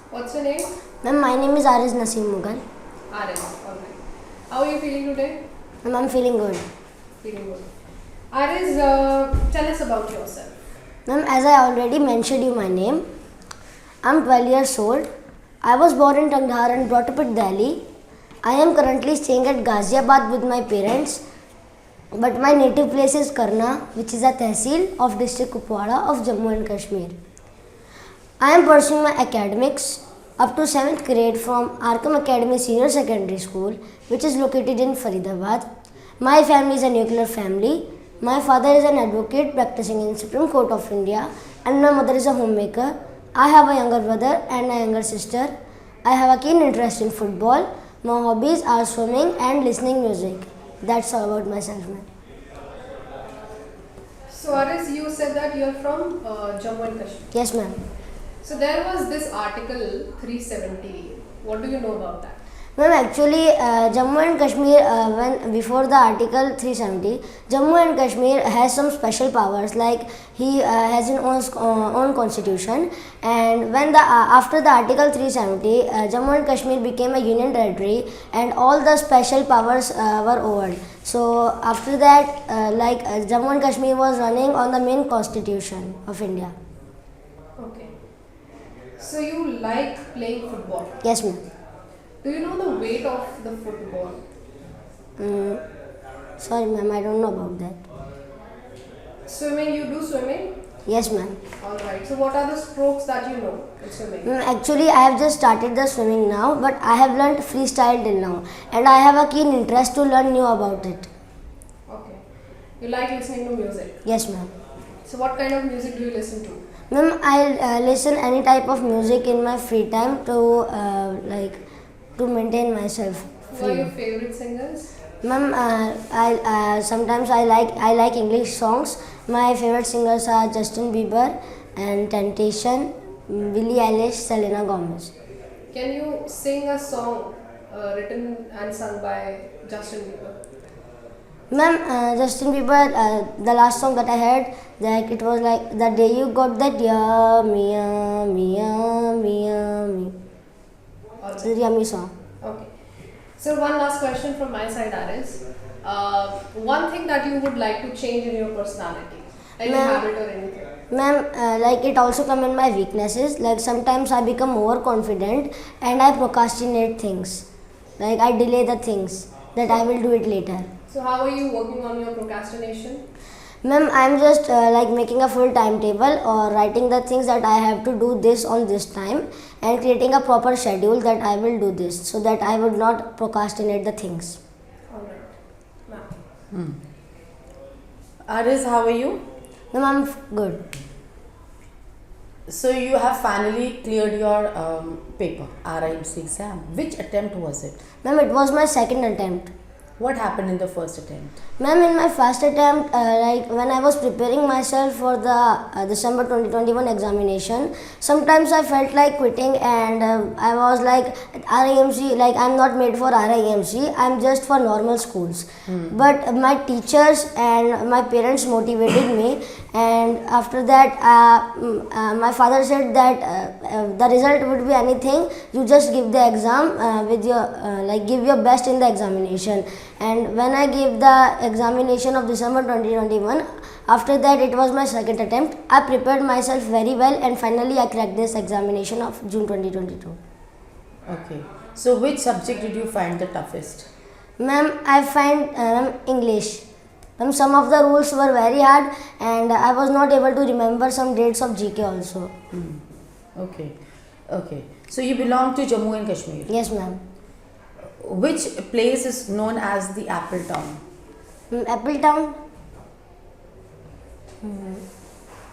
What's your name? Ma'am, my name is R.S. Naseem Mughal. RS. Alright. How are you feeling today? Ma'am, I'm feeling good. Feeling good. RS, tell us about yourself. Ma'am, as I already mentioned you my name, I'm 12 years old. I was born in Tandhar and brought up in Delhi. I am currently staying at Ghaziabad with my parents, but my native place is Karna, which is a tehsil of district Kupwara of Jammu and Kashmir. I am pursuing my academics up to 7th grade from Arkham Academy Senior Secondary School, which is located in Faridabad. My family is a nuclear family. My father is an advocate practicing in Supreme Court of India, and my mother is a homemaker. I have a younger brother and a younger sister. I have a keen interest in football. My hobbies are swimming and listening music. That's all about myself, ma'am. So, RS, you said that you're from Jammu and Kashmir. Yes, ma'am. So, there was this article 370. What do you know about that? Ma'am, actually, Jammu and Kashmir, when before the Article 370, Jammu and Kashmir has some special powers. Like he has an own constitution, and when the after the Article 370, Jammu and Kashmir became a union territory, and all the special powers were over. So after that, Jammu and Kashmir was running on the main constitution of India. Okay. So, you like playing football. Yes, ma'am. Do you know the weight of the football? Sorry, ma'am, I don't know about that. Swimming, you do swimming? Yes, ma'am. Alright. So, what are the strokes that you know in swimming? Actually, I have just started the swimming now, but I have learned freestyle till now, and I have a keen interest to learn new about it. Okay. You like listening to music? Yes, ma'am. So, what kind of music do you listen to? Ma'am, I listen any type of music in my free time to maintain myself Who are your free. favorite singers? Ma'am, I sometimes I like English songs. My favorite singers are Justin Bieber and Temptation, Billie Eilish, Selena Gomez. Can you sing a song written and sung by Justin Bieber? Ma'am, Justin Bieber, the last song that I heard, that it was like the day you got that yummy, yummy, yummy, yummy. It's a yummy song. Okay. So one last question from my side, Aris. One thing that you would like to change in your personality, any Ma'am. habit or anything. Ma'am, it also come in my weaknesses. Like sometimes I become overconfident and I procrastinate things. Like I delay the things that I will do it later. So how are you working on your procrastination? Ma'am, I'm just making a full timetable or writing the things that I have to do this on this time and creating a proper schedule that I will do this so that I would not procrastinate the things. Alright. Ma'am. Aris, how are you? Ma'am, I'm good. So you have finally cleared your paper, RIMC exam. Which attempt was it? Ma'am, it was my second attempt. What happened in the first attempt? Ma'am, in my first attempt, when I was preparing myself for the December 2021 examination, sometimes I felt like quitting and I was like, RIMC, like I'm not made for RIMC, I'm just for normal schools. But my teachers and my parents motivated me, and after that, my father said that the result would be anything, you just give the exam with your, give your best in the examination. And when I gave the examination of December 2021, after that it was my second attempt. I prepared myself very well and finally I cracked this examination of June 2022. Okay. So which subject did you find the toughest? Ma'am, I find English. Ma'am, some of the rules were very hard and I was not able to remember some dates of GK also. Okay. Okay. So you belong to Jammu and Kashmir. Yes, ma'am. Which place is known as the Apple Town? Apple Town?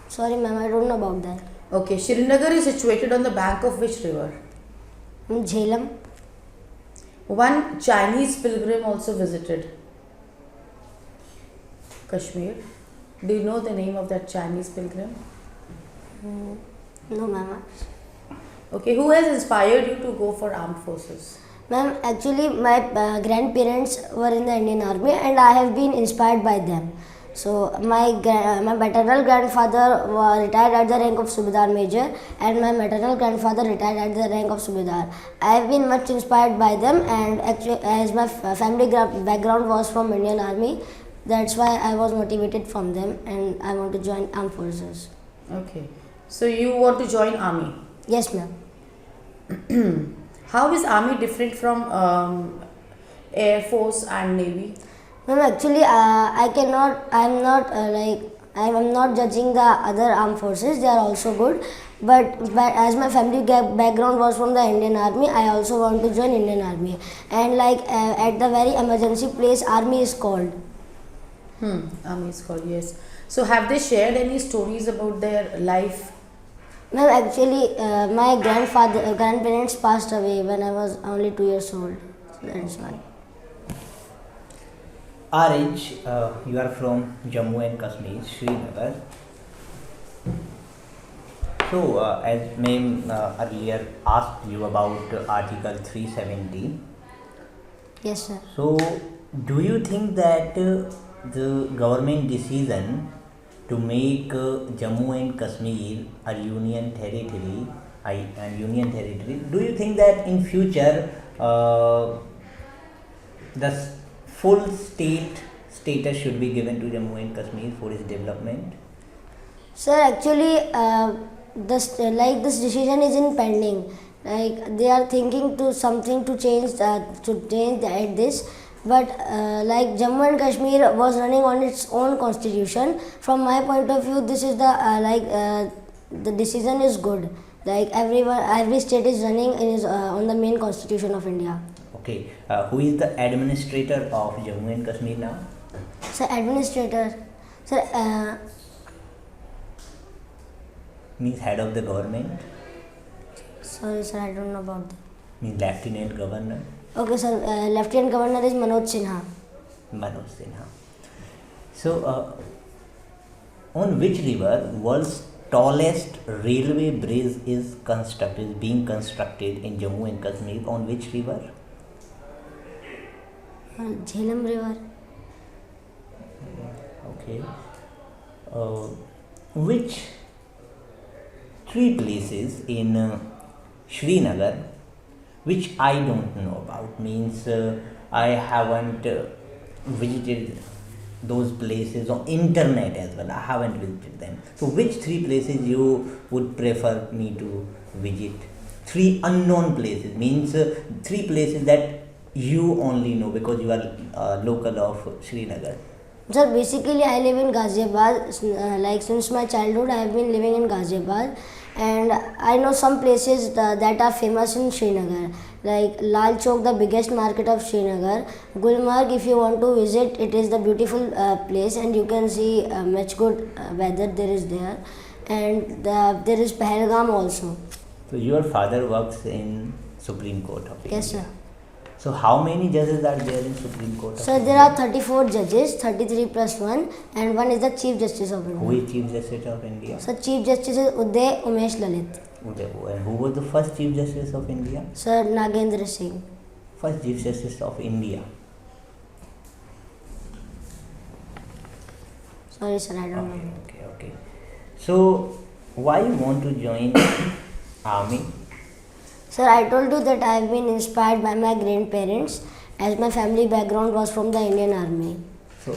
Sorry, ma'am, I don't know about that. Okay. Srinagar is situated on the bank of which river? Jhelum? One Chinese pilgrim also visited Kashmir. Do you know the name of that Chinese pilgrim? No, ma'am. Okay. Who has inspired you to go for armed forces? Ma'am, actually my grandparents were in the Indian Army and I have been inspired by them. So my maternal grandfather retired at the rank of Subedar Major, and my maternal grandfather retired at the rank of Subedar. I have been much inspired by them, and actually, as my family background was from Indian Army, that's why I was motivated from them, and I want to join armed forces. Okay. So you want to join army. Yes, ma'am. How is army different from air force and navy? Ma'am, actually, I'm not judging the other armed forces. They are also good, but as my family background was from the Indian Army, I also want to join Indian Army. And at the very emergency place, army is called. Army is called, yes. So have they shared any stories about their life? Ma'am, actually, my grandparents passed away when I was only 2 years old. So that's why. RH, you are from Jammu and Kashmir, Srinagar. So, as ma'am earlier asked you about Article 370. Yes, sir. So, do you think that the government decision to make Jammu and Kashmir a union territory, do you think that in future the full status should be given to Jammu and Kashmir for its development? Sir, actually, this decision is in pending. Like they are thinking to something to change this, but like Jammu and Kashmir was running on its own constitution. From my point of view, this is the decision is good. Like every state is running on the main constitution of India. Okay, who is the administrator of Jammu and Kashmir now? Sir, administrator. Sir, Means head of the government? sorry, sir, I don't know about that. Means lieutenant governor? Okay, sir. Lieutenant Governor is Manoj Sinha. Manoj Sinha. So, on which river world's tallest railway bridge is being constructed in Jammu and Kashmir? On which river? Jhelum River. Okay. Which three places in Srinagar, which I don't know about, means I haven't visited those places on internet as well. I haven't visited them. So which three places you would prefer me to visit? Three unknown places, means three places that you only know because you are local of Srinagar. Sir, basically I live in Ghaziabad. Like since my childhood I have been living in Ghaziabad, and I know some places that are famous in Srinagar, like Lal Chowk, the biggest market of Srinagar. Gulmarg, if you want to visit, it is the beautiful place, and you can see much good weather there is there. And there is Pahalgam also. So your father works in Supreme Court of India. Yes, sir. So how many judges are there in Supreme Court of Sir, India? there are 34 judges, 33 plus 1, and one is the Chief Justice of India. Who is Chief Justice of India? Sir, Chief Justice is Uday Umesh Lalit. And who was the first Chief Justice of India? Sir, Nagendra Singh. First Chief Justice of India. Sorry, sir, I don't know. Okay. So why you want to join army? Sir, I told you that I have been inspired by my grandparents, as my family background was from the Indian Army. So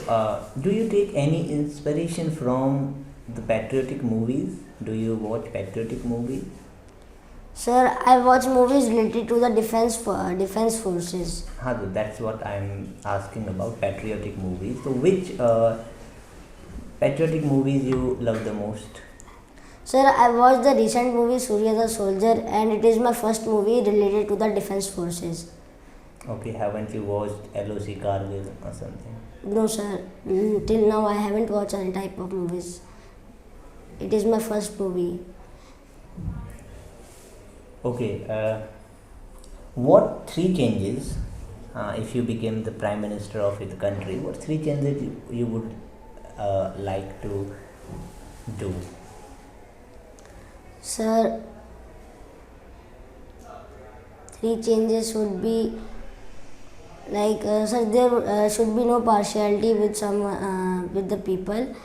do you take any inspiration from the patriotic movies? Do you watch patriotic movies? Sir, I watch movies related to the defense forces. That's what I'm asking about, patriotic movies. So which patriotic movies you love the most? Sir, I watched the recent movie Surya the Soldier, and it is my first movie related to the defense forces. Okay, haven't you watched LOC Kargil or something? No, sir. Till now I haven't watched any type of movies. It is my first movie. Okay, what three changes, if you became the Prime Minister of the country, what three changes you would like to do? Sir, three changes would be Like, sir, there should be no partiality with with the people.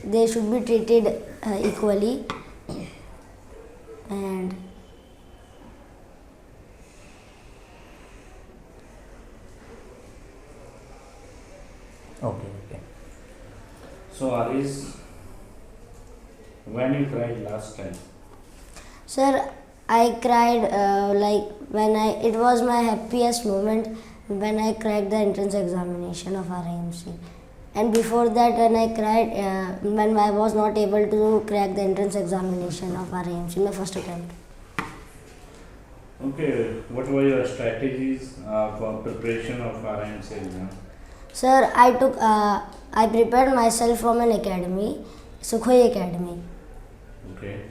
They should be treated equally. And Okay. So Aris, when you cried last time? sir, I cried it was my happiest moment when I cracked the entrance examination of RIMC. And before that, when I cried when I was not able to crack the entrance examination of RIMC, my first attempt. Okay, what were your strategies for preparation of RIMC exam? Sir, I prepared myself from an academy, Sukhoi Academy. Okay.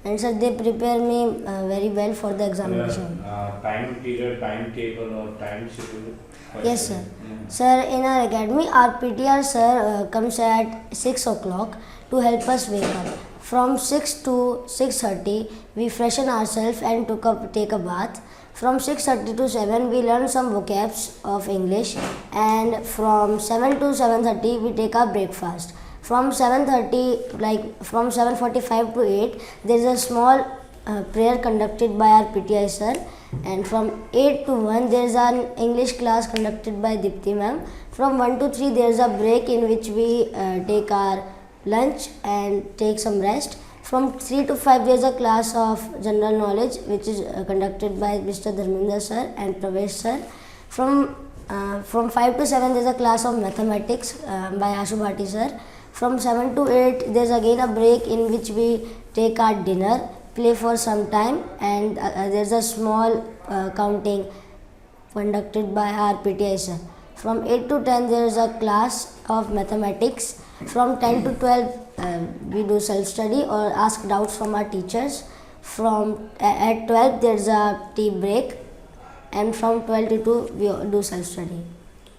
And sir, they prepare me very well for the examination. Time period, timetable or time schedule? Yes, sir. Sir, in our academy, our PTR sir comes at 6 o'clock to help us wake up. From 6 to 6:30, we freshen ourselves and take a bath. From 6:30 to 7, we learn some vocabs of English. And from 7 to 7:30, we take our breakfast. From 7:45 to 8, there is a small prayer conducted by our PTI sir. And from 8 to 1, there is an English class conducted by Dipti ma'am. From 1 to 3, there is a break in which we take our lunch and take some rest. From 3 to 5, there is a class of general knowledge which is conducted by Mr. Dharmendra sir and Pravesh sir. From 5 to 7, there is a class of mathematics by Ashu Bhati sir. From 7 to 8, there is again a break in which we take our dinner, play for some time, and there is a small counting conducted by our PTI sir. From 8 to 10, there is a class of mathematics. From 10 to 12, we do self-study or ask doubts from our teachers. At 12, there is a tea break, and from 12 to 2, we do self-study.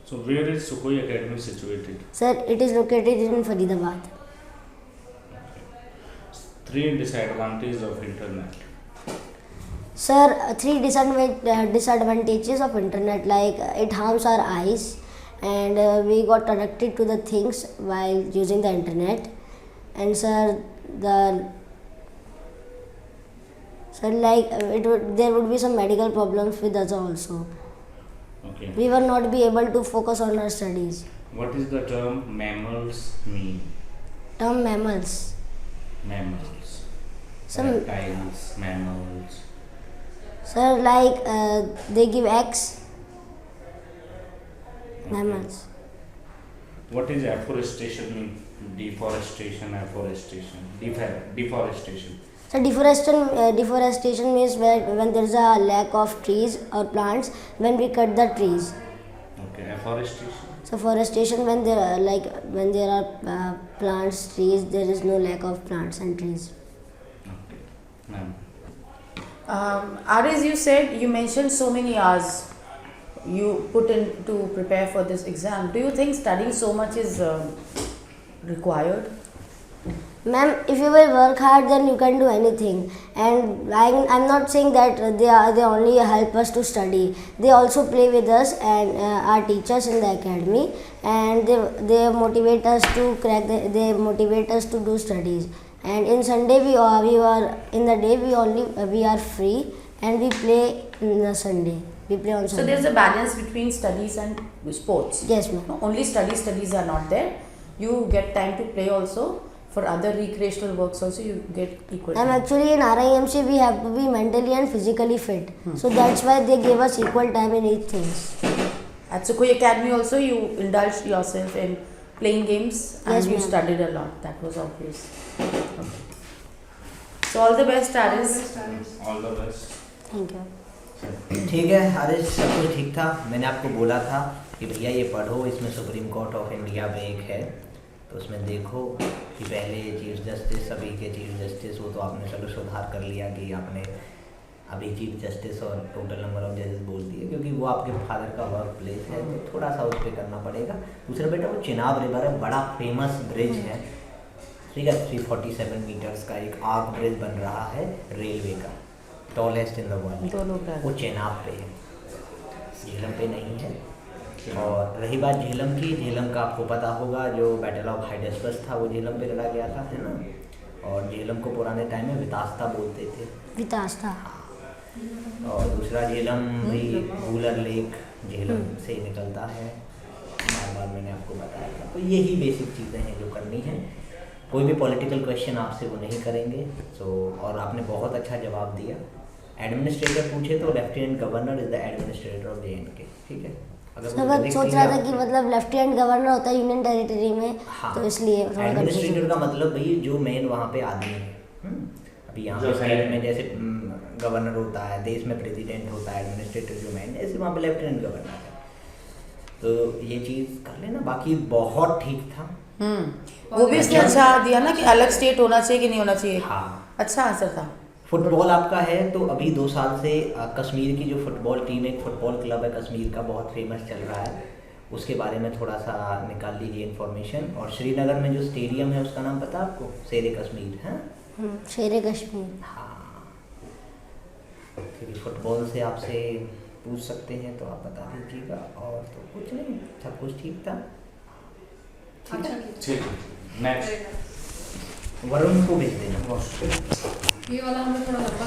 So where is Sukhoi Academy situated? Sir, it is located in Faridabad. Three disadvantages of internet. Sir, three disadvantages of internet, like it harms our eyes, and we got addicted to the things while using the internet. And sir, there would be some medical problems with us also. Okay. We will not be able to focus on our studies. What is the term mammals mean? Term mammals. Mammals. Some Reptiles, mammals. sir, they give eggs. Mammals. What is afforestation mean? Deforestation, afforestation. Deforestation. So deforestation means when there is a lack of trees or plants, when we cut the trees. Okay. Afforestation. So forestation, when there are plants, trees, there is no lack of plants and trees. Okay. Ma'am. Aris, you mentioned so many hours you put in to prepare for this exam. Do you think studying so much is required? Ma'am, if you will work hard, then you can do anything. And I'm not saying that they only help us to study. They also play with us and our teachers in the academy, and they motivate us to they motivate us to do studies. And in Sunday we are free, and we play in the Sunday. We play on Sunday. So there's a balance between studies and sports. Yes, ma'am. No, only studies are not there. You get time to play also. For other recreational works also you get equal time. Actually in RIMC we have to be mentally and physically fit. So that's why they give us equal time in each things. At Sukhoi Academy also you indulged yourself in playing games and Yes, you ma'am. studied a lot. That was obvious. Okay. So all the best, Aris. All the best. Thank you. ठीक है हारिस, सब कुछ ठीक था। मैंने आपको बोला था कि भैया ये पढ़ो, इसमें सुप्रीम कोर्ट ऑफ इंडिया में एक है, तो उसमें देखो कि पहले चीफ जस्टिस, सभी के चीफ जस्टिस, वो तो आपने चलो सुधार कर लिया कि आपने अभी चीफ जस्टिस और टोटल नंबर ऑफ जजेस बोल दिए, क्योंकि वो आपके फादर का वर्क प्लेस है, तो थोड़ा सा उस पर करना पड़ेगा। दूसरा बेटा वो चिनाब रिवर है, बड़ा फेमस ब्रिज है, ठीक है, 347 मीटर्स का एक आर्क ब्रिज बन रहा है रेलवे का, टॉलेस्ट इन द वर्ल्ड, वो चिनाब पे है। झेलम पे नहीं है। और रही बात झेलम की, झेलम का आपको पता होगा जो बैटल ऑफ हाइडेस्पस था वो झेलम पे लड़ा गया था, है ना। और झेलम को पुराने टाइम में वितास्ता बोलते थे। वितास्ता। और दूसरा झेलम भी वूलर लेक झेलम से निकलता है, बार बार मैंने आपको बताया था। तो यही बेसिक चीज़ें हैं जो करनी है। कोई भी पॉलिटिकल क्वेश्चन आपसे वो नहीं करेंगे। और आपने बहुत अच्छा जवाब दिया। एडमिनिस्ट्रेटर पूछे तो lieutenant governor is the administrator of JNK, ठीक है। अगर सोच रहा था कि मतलब लेफ्टिनेंट गवर्नर होता है यूनियन टेरिटरी में, हाँ, तो इसलिए एडमिनिस्ट्रेटर का मतलब भाई जो मेन वहाँ पे आदमी है। अभी यहाँ पे स्टेट में जैसे गवर्नर होता है, देश में प्रेसिडेंट होता है, एडमिनिस्ट्रेटर जो मेन, ऐसे वहाँ पे लेफ्टिनेंट गवर्नर है। तो ये चीज़ कर लेना, बाकी बहुत ठीक था। वो भी इसने अच्छा दिया ना कि अलग स्टेट होना चाहिए कि नहीं होना चाहिए। हाँ, अच्छा आंसर था। फुटबॉल आपका है तो अभी 2 साल से कश्मीर की जो फुटबॉल टीम, एक फुटबॉल क्लब है कश्मीर का, बहुत फेमस चल रहा है, उसके बारे में थोड़ा सा निकाल लीजिए इन्फॉर्मेशन। और श्रीनगर में जो स्टेडियम है उसका नाम पता है आपको? शेरे कश्मीर है। शेरे कश्मीर। हाँ, क्योंकि फुटबॉल से आपसे पूछ सकते हैं तो आप बता दीजिएगा। और तो कुछ नहीं, सब कुछ ठीक था। ठीक है, नेक्स्ट वरुण को भेज देना। ये वाला हमने थोड़ा लंबा